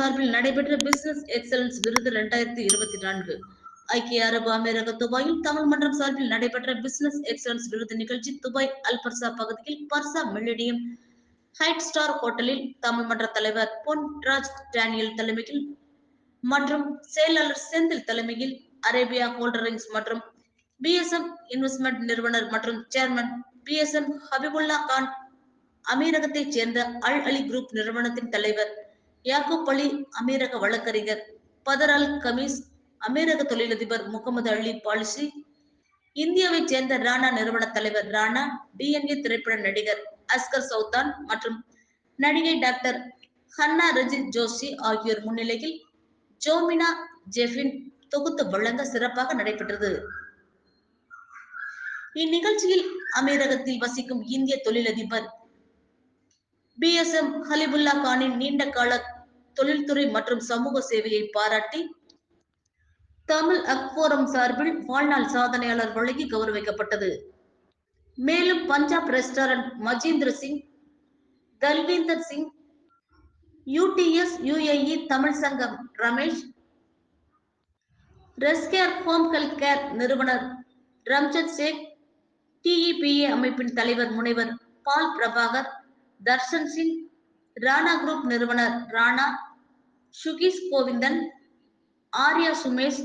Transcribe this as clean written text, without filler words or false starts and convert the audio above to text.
சார்பில் நடைபெற்ற business excellence விருது 2024. ஐக்கிய அரபு அமீரக துபாயில் தமிழ் மன்றம் சார்பில் நடைபெற்ற பிசினஸ் எக்ஸலன்ஸ் விருது நிகழ்ச்சி துபாய் அல்பர்சா பகுதியில் பர்சா மில்லேனியம் ஹைட் ஸ்டார் ஹோட்டலில் தமிழ் மன்ற தலைவர் பொன்ராஜ் டேனியல் தலைமையில் மற்றும் செயலாளர் செந்தில் தலைமையில் அரேபியா ஹோல்டரிங்ஸ் மற்றும் பிஎஸ்எம் இன்வெஸ்ட்மெண்ட் நிறுவனர் மற்றும் சேர்மன் பிஎஸ்எம் ஹபிபுல்லா கான், அமீரகத்தைச் சேர்ந்த அல் அலி குரூப் நிறுவனத்தின் தலைவர் யாக்கூப் அலி, அமீரக வழக்கறிஞர் பதர் அல் கமீஸ், அமீரக தொழிலதிபர் முகமது அலி பாலிசி, இந்தியாவைச் சேர்ந்த ராணா நிறுவன தலைவர் ராணா, டிஎன்ஏ திரைப்பட நடிகர் அஸ்கர் சௌதான் மற்றும் நடிகை டாக்டர் ஹன்னா ரஜித் ஜோஷி ஆகியோர் முன்னிலையில் ஜோமினா ஜெஃபின் தொகுத்து வழங்க சிறப்பாக நடைபெற்றது. இந்நிகழ்ச்சியில் அமீரகத்தில் வசிக்கும் இந்திய தொழிலதிபர் பிஎஸ்எம் ஹலிபுல்லா கானின் நீண்ட கால தொழில்துறை மற்றும் சமூக சேவையை பாராட்டி தமிழ் அக்போரம் சார்பில் வாழ்நாள் சாதனையாளர் வழங்கி கௌரவிக்கப்பட்டது. மேலும் Punjab restaurant Majinder Singh, Talwinder Singh, UDS UAE Tamil Sangam Ramesh, rescare home health care நிறுவனர் ரம்ஜத் சேக், டிஇபிஏ அமைப்பின் தலைவர் முனைவர் பால் பிரபாகர், தர்ஷன் சிங், ராணா குரூப் நிறுவனர் ராணா, சுகீஸ் கோவிந்தன், ஆர்யா சுமேஷ்,